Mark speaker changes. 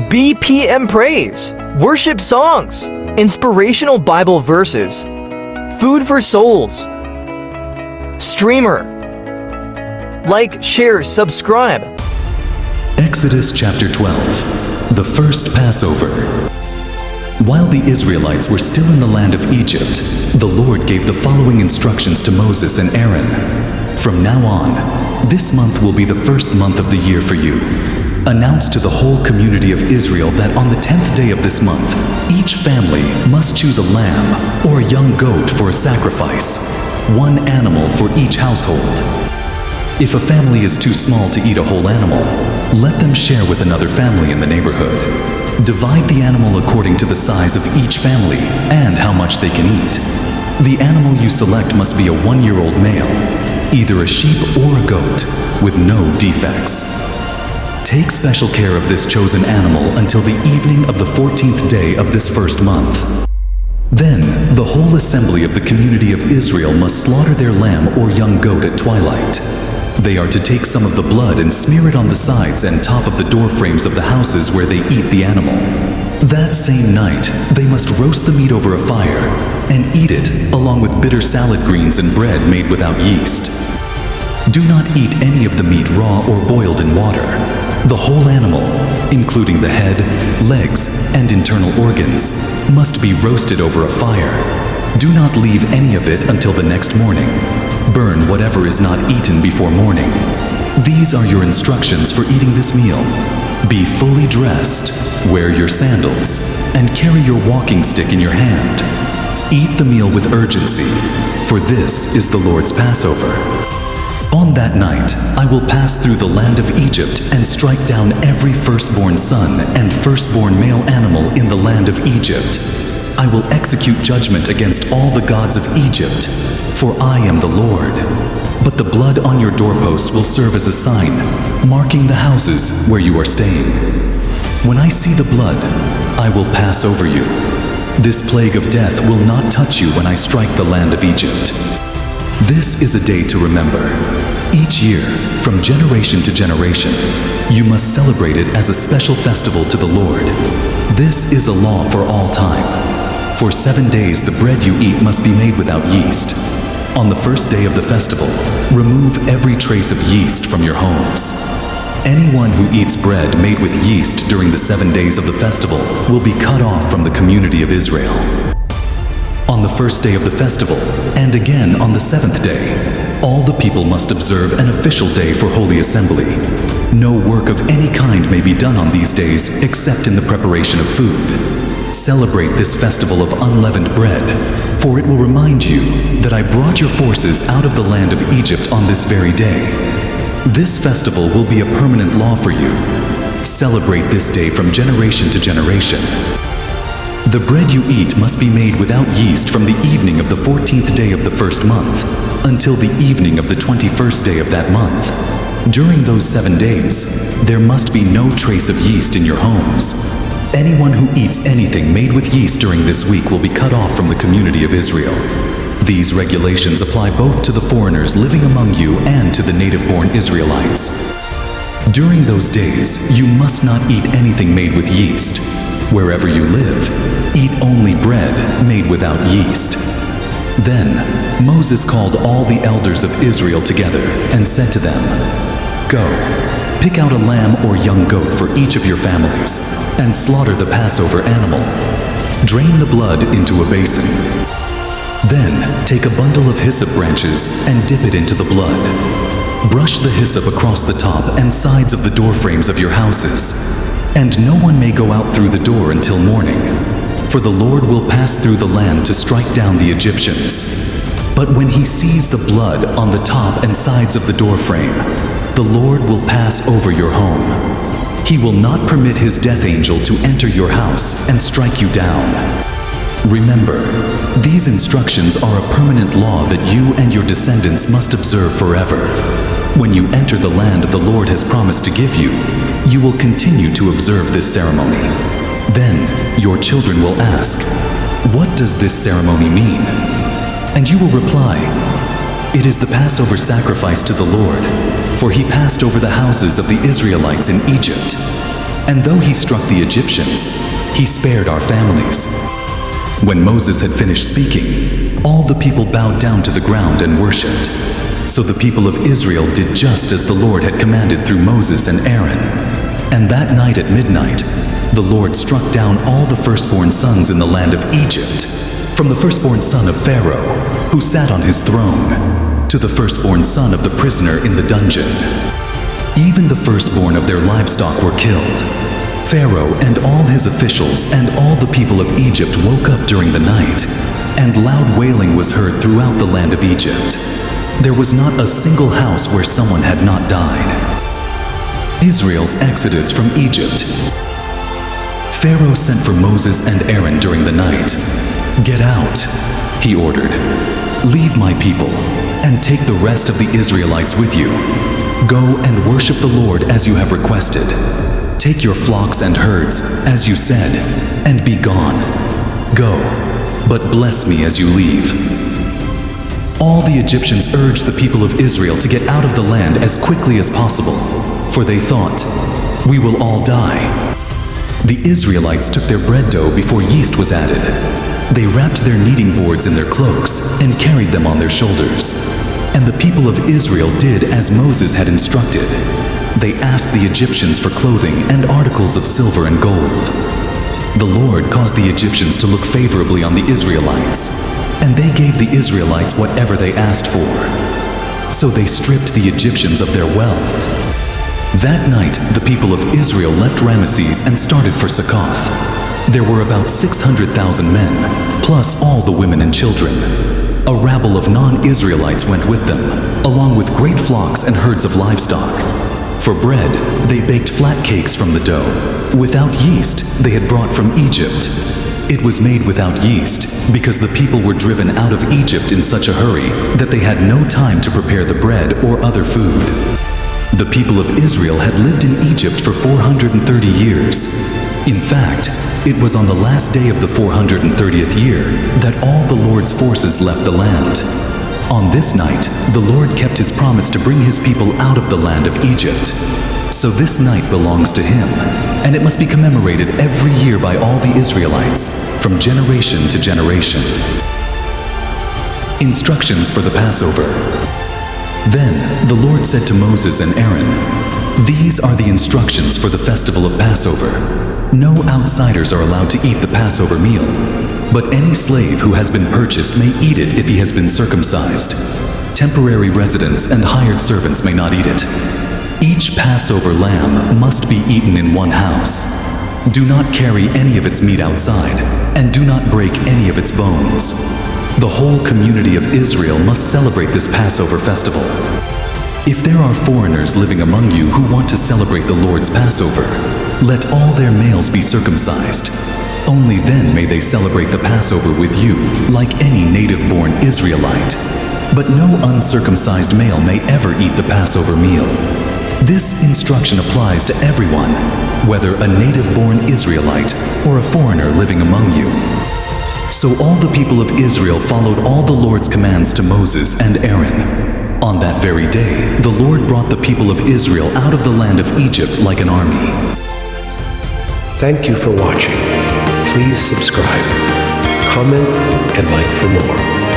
Speaker 1: BPM praise, worship songs, inspirational Bible verses, food for souls. Streamer. Like, share, subscribe.
Speaker 2: Exodus chapter 12, the first Passover. While the Israelites were still in the land of Egypt, the Lord gave the following instructions to Moses and Aaron. From now on, this month will be the first month of the year for you. Announce to the whole community of Israel that on the 10th day of this month, each family must choose a lamb or a young goat for a sacrifice, one animal for each household. If a family is too small to eat a whole animal, let them share with another family in the neighborhood. Divide the animal according to the size of each family and how much they can eat. The animal you select must be a 1-year-old male, either a sheep or a goat, with no defects. Take special care of this chosen animal until the evening of the 14th day of this first month. Then, the whole assembly of the community of Israel must slaughter their lamb or young goat at twilight. They are to take some of the blood and smear it on the sides and top of the door frames of the houses where they eat the animal. That same night, they must roast the meat over a fire and eat it along with bitter salad greens and bread made without yeast. Do not eat any of the meat raw or boiled in water. The whole animal, including the head, legs, and internal organs, must be roasted over a fire. Do not leave any of it until the next morning. Burn whatever is not eaten before morning. These are your instructions for eating this meal. Be fully dressed, wear your sandals, and carry your walking stick in your hand. Eat the meal with urgency, for this is the Lord's Passover. On that night, I will pass through the land of Egypt and strike down every firstborn son and firstborn male animal in the land of Egypt. I will execute judgment against all the gods of Egypt, for I am the Lord. But the blood on your doorpost will serve as a sign, marking the houses where you are staying. When I see the blood, I will pass over you. This plague of death will not touch you when I strike the land of Egypt. This is a day to remember. Each year, from generation to generation, you must celebrate it as a special festival to the Lord. This is a law for all time. For 7 days, the bread you eat must be made without yeast. On the first day of the festival, remove every trace of yeast from your homes. Anyone who eats bread made with yeast during the 7 days of the festival will be cut off from the community of Israel. On the first day of the festival, and again on the 7th day, all the people must observe an official day for Holy Assembly. No work of any kind may be done on these days except in the preparation of food. Celebrate this festival of unleavened bread, for it will remind you that I brought your forces out of the land of Egypt on this very day. This festival will be a permanent law for you. Celebrate this day from generation to generation. The bread you eat must be made without yeast from the evening of the 14th day of the first month until the evening of the 21st day of that month. During those 7 days, there must be no trace of yeast in your homes. Anyone who eats anything made with yeast during this week will be cut off from the community of Israel. These regulations apply both to the foreigners living among you and to the native-born Israelites. During those days, you must not eat anything made with yeast. Wherever you live, eat only bread made without yeast. Then Moses called all the elders of Israel together and said to them, "Go, pick out a lamb or young goat for each of your families, and slaughter the Passover animal. Drain the blood into a basin. Then take a bundle of hyssop branches and dip it into the blood. Brush the hyssop across the top and sides of the door frames of your houses, and no one may go out through the door until morning, for the Lord will pass through the land to strike down the Egyptians. But when he sees the blood on the top and sides of the door frame, the Lord will pass over your home. He will not permit his death angel to enter your house and strike you down. Remember, these instructions are a permanent law that you and your descendants must observe forever. When you enter the land the Lord has promised to give you, you will continue to observe this ceremony. Then your children will ask, 'What does this ceremony mean?' And you will reply, 'It is the Passover sacrifice to the Lord, for he passed over the houses of the Israelites in Egypt.' And though he struck the Egyptians, he spared our families. When Moses had finished speaking, all the people bowed down to the ground and worshipped. So the people of Israel did just as the Lord had commanded through Moses and Aaron. And that night at midnight, the Lord struck down all the firstborn sons in the land of Egypt, from the firstborn son of Pharaoh, who sat on his throne, to the firstborn son of the prisoner in the dungeon. Even the firstborn of their livestock were killed. Pharaoh and all his officials and all the people of Egypt woke up during the night, and loud wailing was heard throughout the land of Egypt. There was not a single house where someone had not died. Israel's exodus from Egypt. Pharaoh sent for Moses and Aaron during the night. "Get out," he ordered. "Leave my people, and take the rest of the Israelites with you. Go and worship the Lord as you have requested. Take your flocks and herds, as you said, and be gone. Go, but bless me as you leave." All the Egyptians urged the people of Israel to get out of the land as quickly as possible, for they thought, "We will all die." The Israelites took their bread dough before yeast was added. They wrapped their kneading boards in their cloaks and carried them on their shoulders. And the people of Israel did as Moses had instructed. They asked the Egyptians for clothing and articles of silver and gold. The Lord caused the Egyptians to look favorably on the Israelites, and they gave the Israelites whatever they asked for. So they stripped the Egyptians of their wealth. That night, the people of Israel left Ramesses and started for Succoth. There were about 600,000 men, plus all the women and children. A rabble of non-Israelites went with them, along with great flocks and herds of livestock. For bread, they baked flat cakes from the dough, without yeast they had brought from Egypt. It was made without yeast because the people were driven out of Egypt in such a hurry that they had no time to prepare the bread or other food. The people of Israel had lived in Egypt for 430 years. In fact, it was on the last day of the 430th year that all the Lord's forces left the land. On this night, the Lord kept his promise to bring his people out of the land of Egypt. So this night belongs to him, and it must be commemorated every year by all the Israelites, from generation to generation. Instructions for the Passover. Then the Lord said to Moses and Aaron, "These are the instructions for the festival of Passover. No outsiders are allowed to eat the Passover meal, but any slave who has been purchased may eat it if he has been circumcised. Temporary residents and hired servants may not eat it. Each Passover lamb must be eaten in one house. Do not carry any of its meat outside, and do not break any of its bones. The whole community of Israel must celebrate this Passover festival. If there are foreigners living among you who want to celebrate the Lord's Passover, let all their males be circumcised. Only then may they celebrate the Passover with you, like any native-born Israelite. But no uncircumcised male may ever eat the Passover meal. This instruction applies to everyone, whether a native-born Israelite or a foreigner living among you." So all the people of Israel followed all the Lord's commands to Moses and Aaron. On that very day, the Lord brought the people of Israel out of the land of Egypt like an army.
Speaker 3: Thank you for watching. Please subscribe, comment, and like for more.